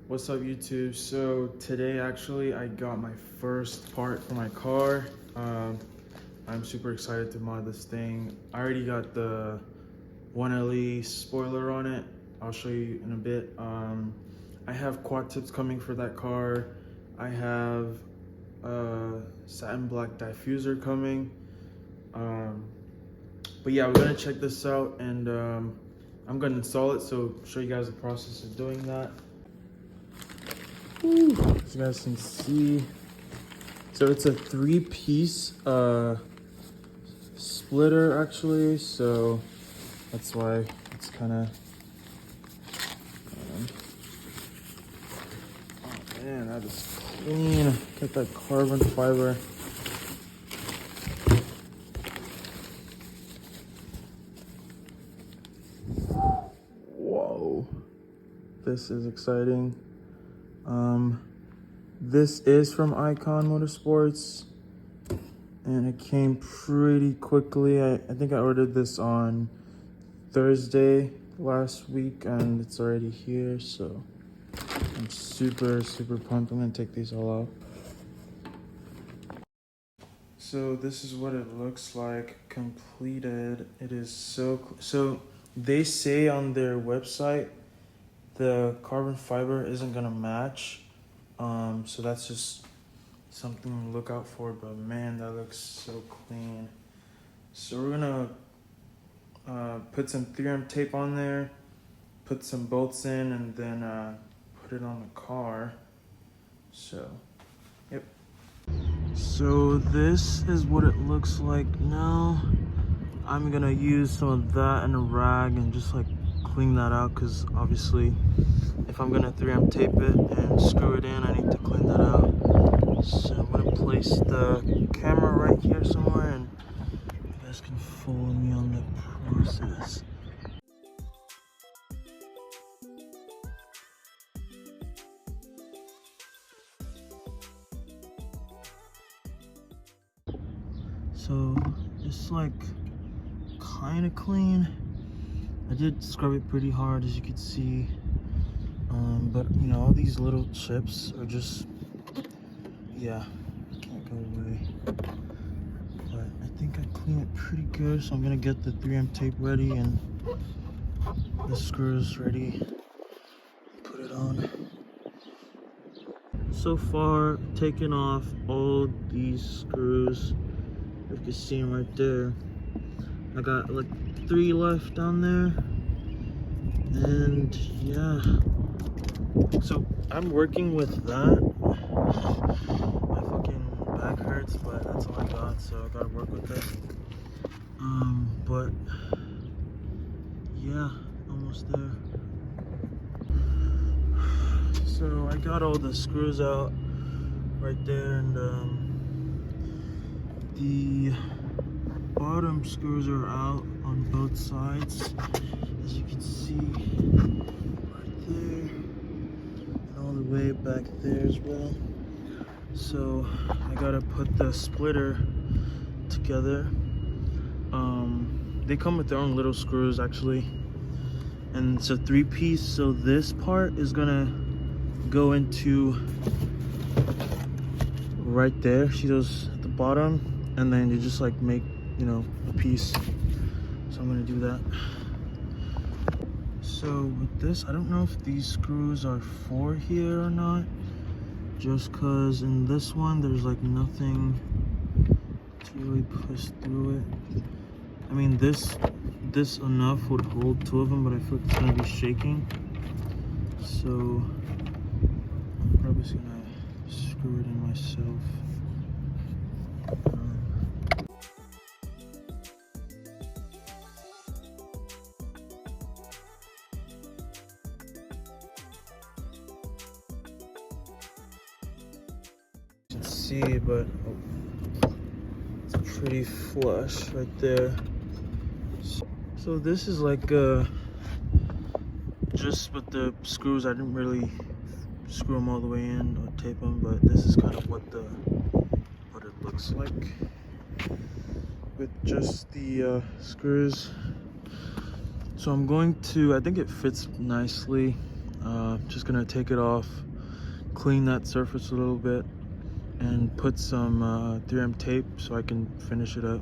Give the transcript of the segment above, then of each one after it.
What's up, YouTube? So today actually I got my first part for my car. I'm super excited to mod this thing. I already got the 1LE spoiler on it. I'll show you in a bit. I have quad tips coming for that car. I have a satin black diffuser coming. But yeah, we're gonna check this out, and I'm gonna install it, so show you guys the process of doing that. As you guys can see, so it's a 3-piece splitter actually, so that's why it's kind of oh man, that is clean. Get that carbon fiber. Whoa, this is exciting. This is from IkonMotorsports, and it came pretty quickly. I think I ordered this on Thursday last week, and it's already here, so I'm super pumped. I'm gonna take these all out. So this is what it looks like completed. It is so they say on their website the carbon fiber isn't gonna match, so that's just something to look out for. But man, that looks so clean. So we're gonna put some 3M tape on there, put some bolts in, and then put it on the car. So yep. So this is what it looks like now. I'm gonna use some of that and a rag and just like clean that out, because obviously if I'm gonna 3M tape it and screw it in, I need to clean that out. So I'm gonna place the camera right here somewhere, and you guys can follow me on the process. So it's like kind of clean. I did scrub it pretty hard, as you can see, but you know, all these little chips are just, yeah, can't go away. But I think I cleaned it pretty good, so I'm gonna get the 3M tape ready and the screws ready. Put it on. So far, taking off all these screws. You can see them right there. I got like 3 left down there, and yeah. So I'm working with that. My fucking back hurts, but that's all I got, so I gotta work with it. But yeah, almost there. So I got all the screws out right there, and the bottom screws are out on both sides, as you can see right there, and all the way back there as well. So I gotta put the splitter together. They come with their own little screws actually, and it's a 3-piece, so this part is gonna go into right there. See those at the bottom, and then you just like make, you know, a piece. So I'm gonna do that. So with this, I don't know if these screws are for here or not, just cause in this one there's like nothing to really push through it. I mean, this enough would hold 2 of them, but I feel like it's gonna be shaking, so I'm probably just gonna screw it in myself. See, but it's pretty flush right there. So this is like just with the screws. I didn't really screw them all the way in or tape them, but this is kind of what it looks like with just the screws. So I'm going to, I think it fits nicely. Just gonna take it off, clean that surface a little bit, and put some 3M tape so I can finish it up.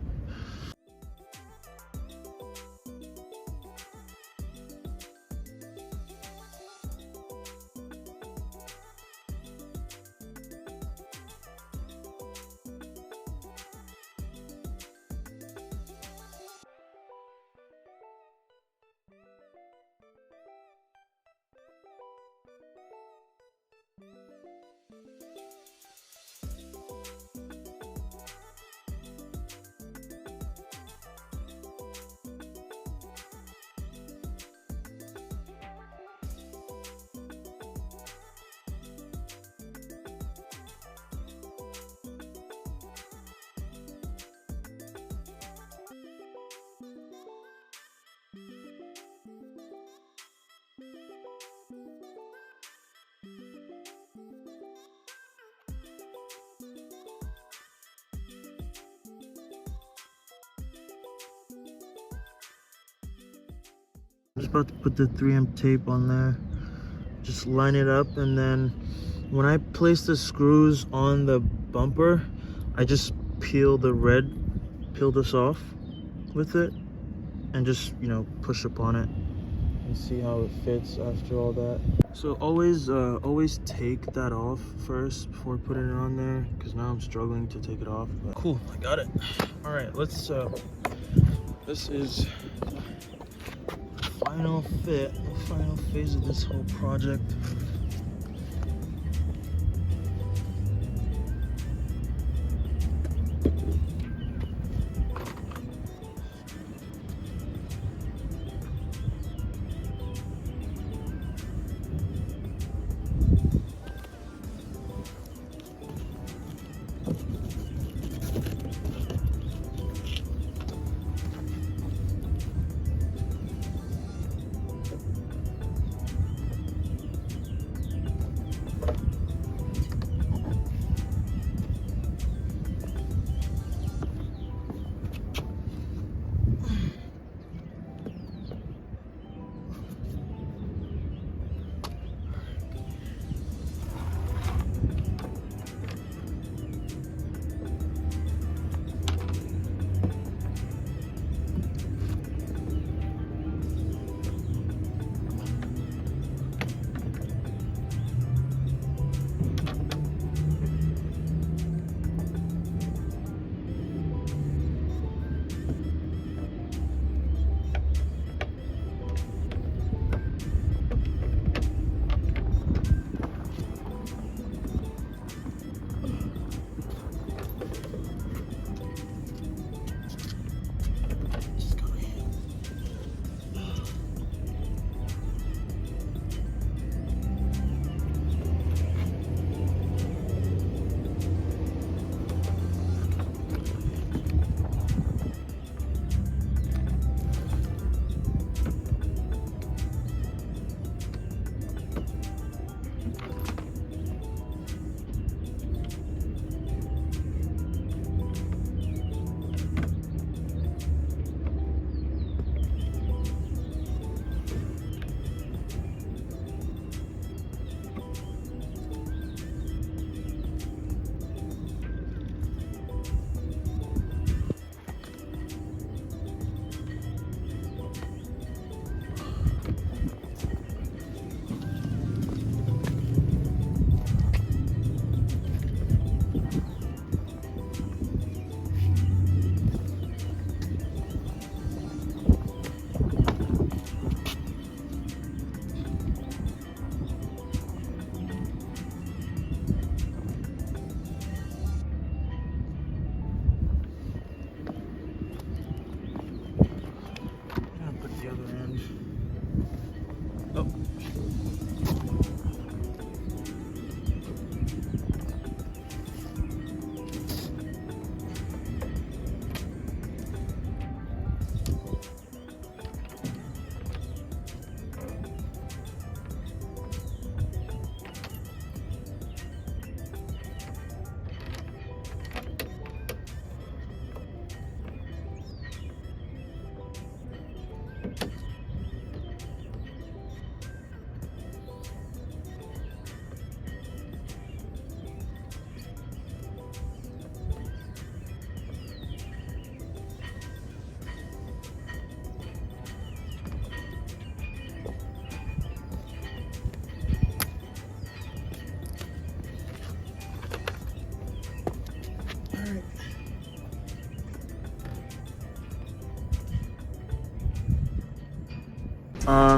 I'm just about to put the 3M tape on there. Just line it up, and then when I place the screws on the bumper, I just peel this off with it, and just, you know, push upon it and see how it fits after all that. So always take that off first before putting it on there, because now I'm struggling to take it off. But cool, I got it. All right, let's this is final fit, the final phase of this whole project.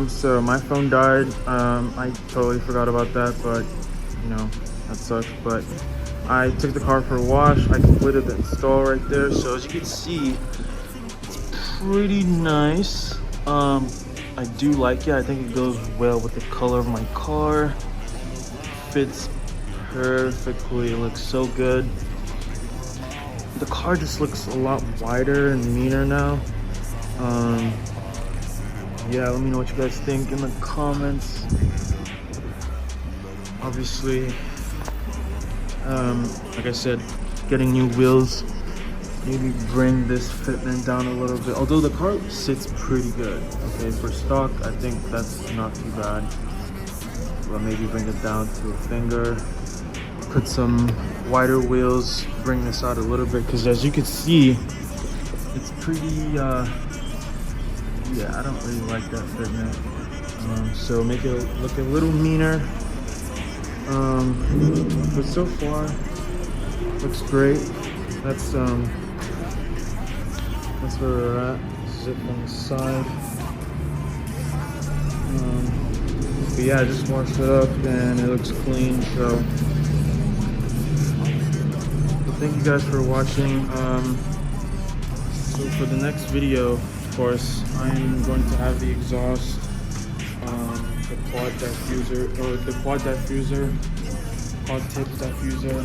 So my phone died. I totally forgot about that, but you know, that sucks. But I took the car for a wash. I completed the install right there. So as you can see, it's pretty nice. I do like it. I think it goes well with the color of my car. Fits perfectly. It looks so good. The car just looks a lot wider and meaner now. Yeah, let me know what you guys think in the comments. Obviously, like I said, getting new wheels maybe bring this fitment down a little bit, although the car sits pretty good. Okay, for stock I think that's not too bad, but maybe bring it down to a finger, put some wider wheels, bring this out a little bit, because as you can see, it's pretty yeah, I don't really like that fitment. So make it look a little meaner. But so far looks great. That's where we're at. This is it from the side. But yeah, I just washed it up and it looks clean. So thank you guys for watching. So for the next video, of course, I'm going to have the exhaust, the quad diffuser, quad tip diffuser.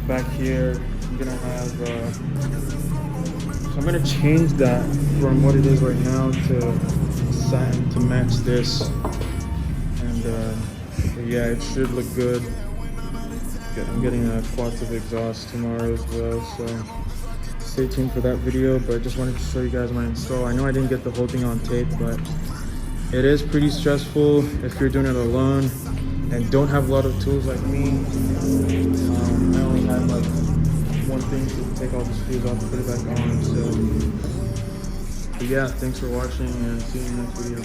Back here, I'm gonna have. So I'm gonna change that from what it is right now to satin to match this, and yeah, it should look good. I'm getting a quad tip exhaust tomorrow as well, so stay tuned for that video. But I just wanted to show you guys my install. I know I didn't get the whole thing on tape, but it is pretty stressful if you're doing it alone and don't have a lot of tools like me. I only had like one thing to take all the screws off and put it back on. So but yeah, thanks for watching and see you in the next video.